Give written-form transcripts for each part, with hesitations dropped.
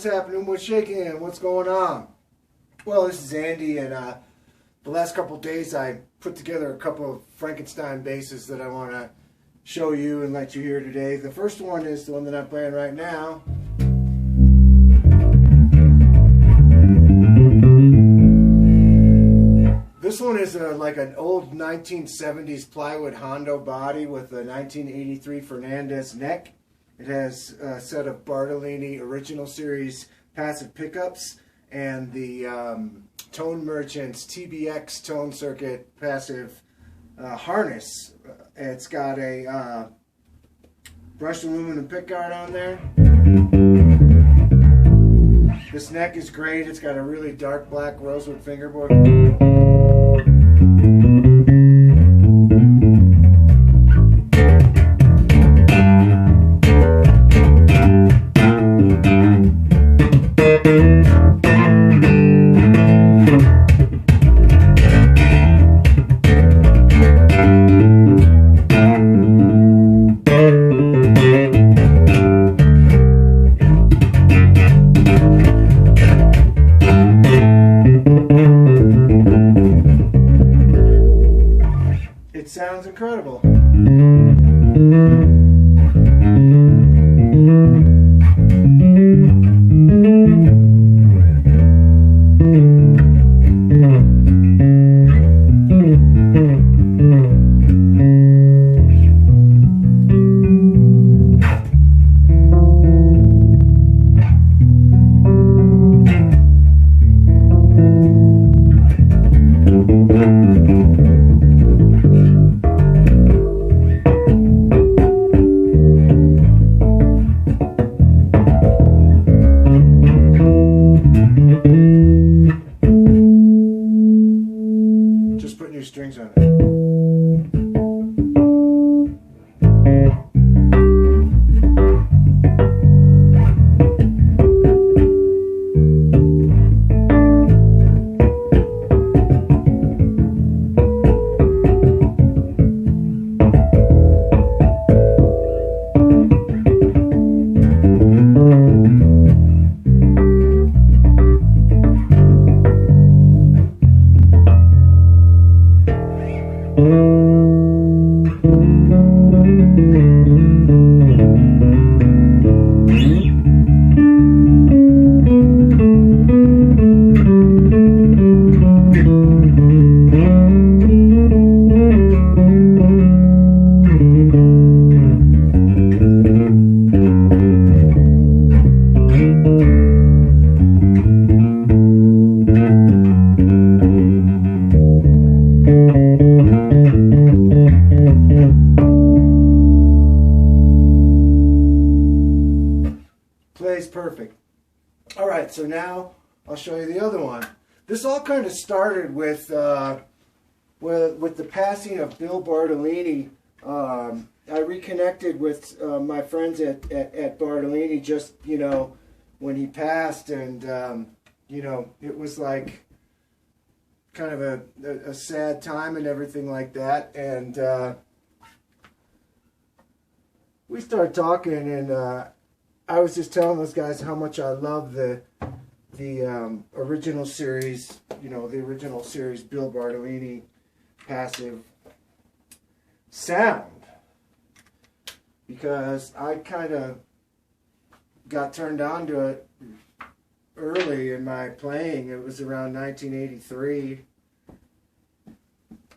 what's happening, what's shaking, what's going on? Well, this is Andy, and the last couple of days I put together a couple of Frankenstein basses that I want to show you and let you hear today. The first one is the one that I'm playing right now. This one is like an old 1970s plywood Hondo body with a 1983 Fernandez neck. It has a set of Bartolini original series passive pickups and the Tone Merchants TBX tone circuit passive harness. It's got a brushed aluminum pickguard on there. This neck is great. It's got a really dark black rosewood fingerboard. It sounds incredible. Just put new strings on it. Plays perfect. Alright, so now I'll show you the other one. This all kind of started with the passing of Bill Bartolini. I reconnected with my friends at Bartolini just, when he passed, and, it was like kind of a sad time and everything like that, and we started talking, and I was just telling those guys how much I love the original series, the original series Bill Bartolini passive sound, because I kind of got turned on to it early in my playing. It was around 1983,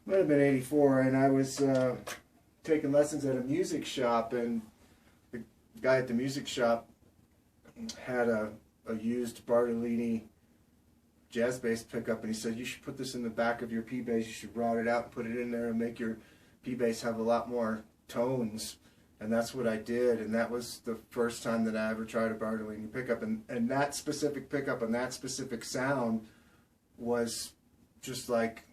might have been 84, and I was taking lessons at a music shop, and the guy at the music shop had a used Bartolini jazz bass pickup, and he said, you should put this in the back of your P bass, you should rot it out and put it in there and make your P bass have a lot more tones. And that's what I did, and that was the first time that I ever tried a Bartolini pickup, and that specific pickup and that specific sound was just like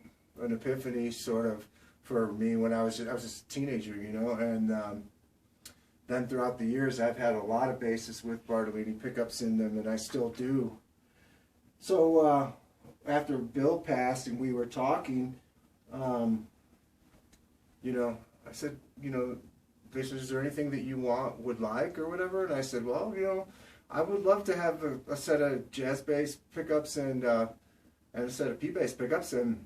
an epiphany sort of for me when I was just a teenager, and then throughout the years I've had a lot of basses with Bartolini pickups in them, and I still do. So after Bill passed and we were talking, I said, is there anything that you would like or whatever? And I said, well, I would love to have a set of jazz bass pickups and a set of P bass pickups, and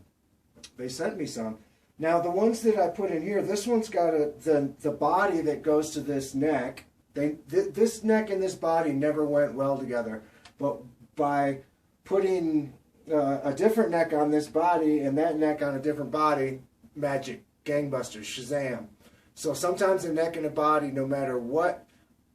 they sent me some. Now the ones that I put in here, this one's got the body that goes to this neck. This neck and this body never went well together, but by putting a different neck on this body and that neck on a different body, magic, gangbusters, Shazam. So sometimes a neck and a body, no matter what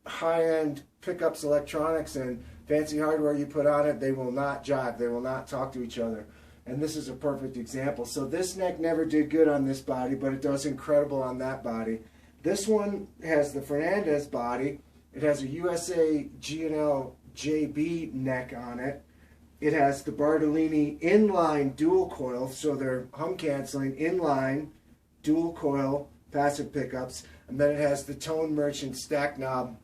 high-end pickups, electronics, and fancy hardware you put on it, they will not jive. They will not talk to each other. And this is a perfect example. So this neck never did good on this body, but it does incredible on that body. This one has the Fernandez body. It has a USA G&L JB neck on it. It has the Bartolini inline dual coil, so they're hum canceling inline dual coil passive pickups. And then it has the Tone Merchant stack knob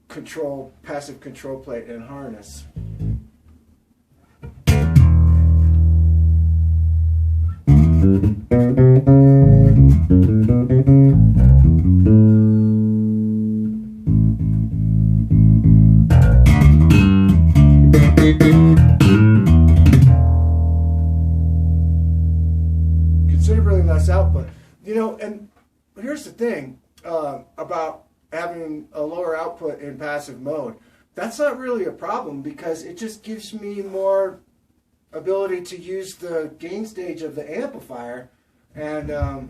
control, passive control plate and harness. Considerably less output, you know. And here's the thing about having a lower output in passive mode. That's not really a problem, because it just gives me more ability to use the gain stage of the amplifier. And I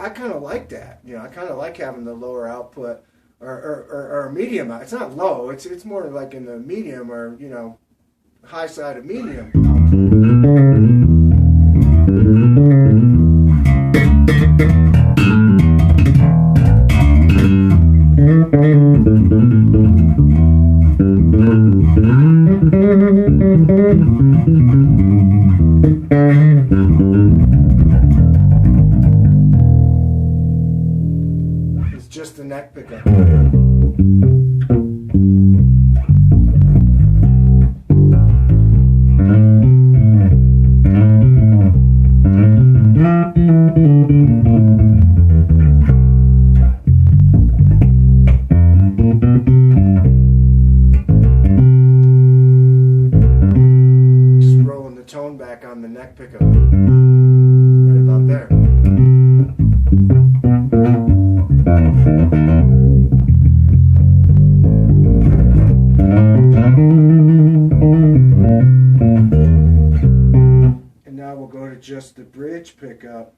kind of like that. You know, I kind of like having the lower output or medium. It's not low. It's more like in the medium, or, you know, high side of medium. It's just the neck pickup. Tone back on the neck pickup, right about there. And now we'll go to just the bridge pickup.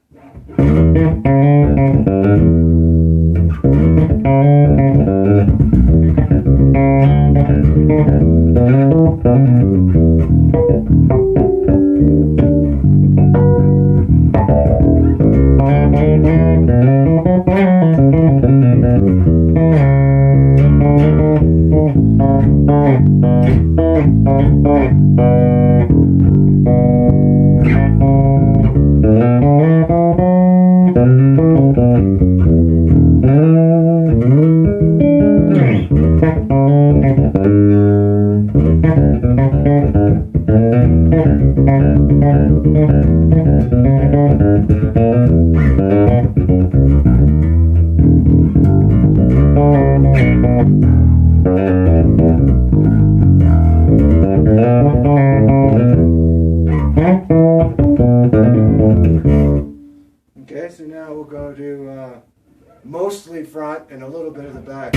Okay, so now we'll go to mostly front and a little bit of the back.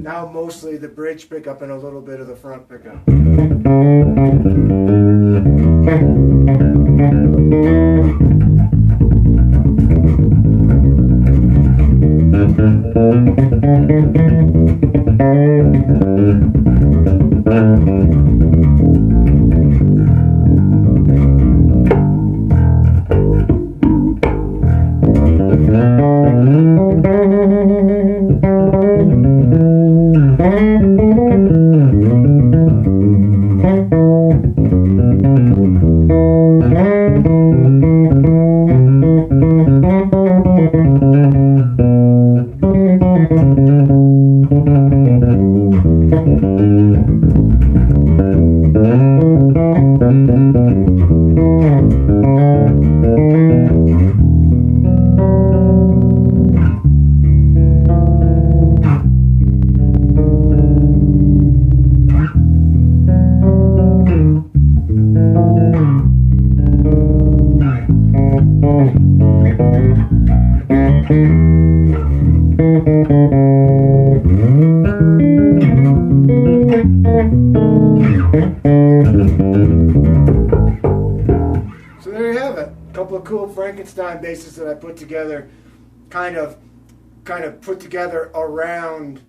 Now mostly the bridge pickup and a little bit of the front pickup. So there you have it. A couple of cool Frankenstein basses that I put together, kind of put together around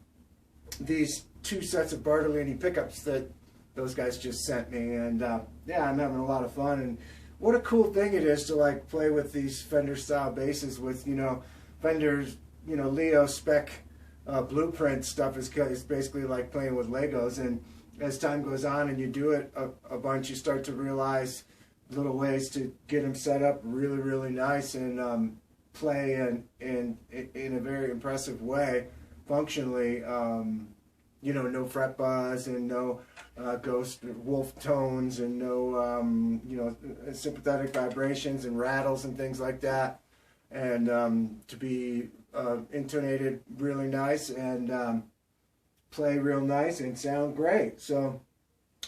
these two sets of Bartolini pickups that those guys just sent me. And yeah, I'm having a lot of fun. And what a cool thing it is to like play with these Fender style basses with, you know, Fender's, you know, Leo spec blueprint stuff is basically like playing with Legos. And as time goes on and you do it a bunch, you start to realize little ways to get them set up really, really nice and play in a very impressive way, functionally. You know, no fret buzz and no ghost wolf tones and no you know, sympathetic vibrations and rattles and things like that, and to be intonated really nice and play real nice and sound great. So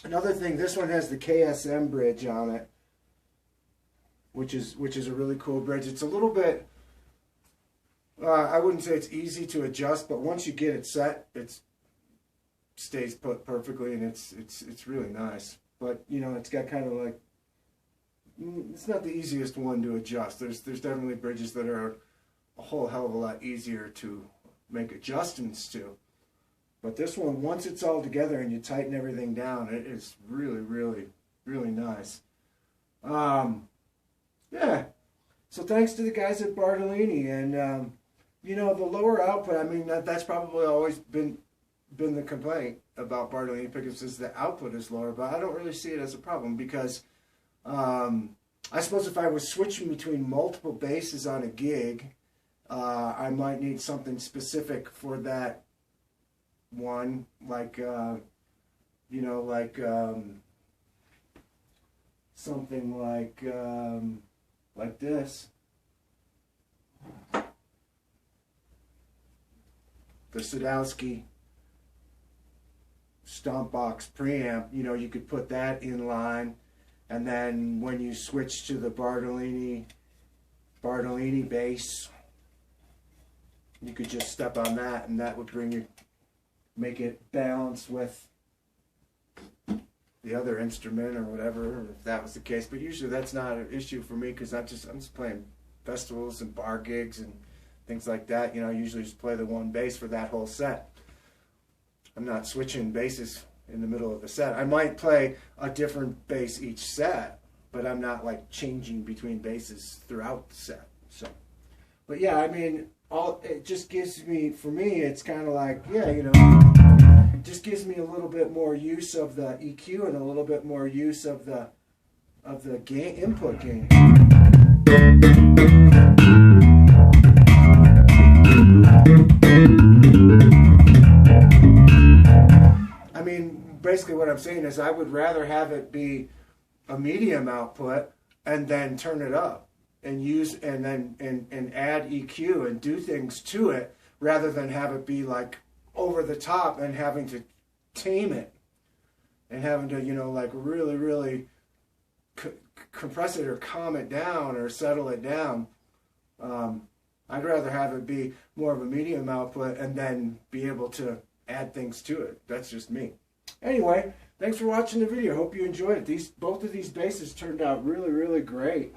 another thing, this one has the KSM bridge on it, which is a really cool bridge. It's a little bit I wouldn't say it's easy to adjust, but once you get it set, it stays put perfectly, and it's really nice. But you know, it's got kind of like, it's not the easiest one to adjust. There's definitely bridges that are a whole hell of a lot easier to make adjustments to. But this one, once it's all together and you tighten everything down, it is really, really, really nice. Yeah. So thanks to the guys at Bartolini, and you know, the lower output. I mean, that's probably always been the complaint about Bartolini pickups, is the output is lower, but I don't really see it as a problem because I suppose if I was switching between multiple basses on a gig, I might need something specific for that one, like you know, like something like this. The Sadowski Stomp Box preamp, you know, you could put that in line, and then when you switch to the Bartolini bass, you could just step on that, and that would make it balance with the other instrument or whatever, if that was the case. But usually that's not an issue for me, because I'm just playing festivals and bar gigs and things like that. You know, I usually just play the one bass for that whole set. I'm not switching basses in the middle of the set. I might play a different bass each set, but I'm not like changing between basses throughout the set. So, but yeah, I mean, it just gives me, for me, it's kind of like, yeah, you know, it just gives me a little bit more use of the EQ and a little bit more use of the gain, input gain. I mean, basically what I'm saying is I would rather have it be a medium output and then turn it up and and add EQ and do things to it, rather than have it be like over the top and having to tame it and having to, you know, like really, really compress it or calm it down or settle it down. I'd rather have it be more of a medium output and then be able to add things to it. That's just me. Anyway, thanks for watching the video. Hope you enjoyed it. Both of these basses turned out really, really great.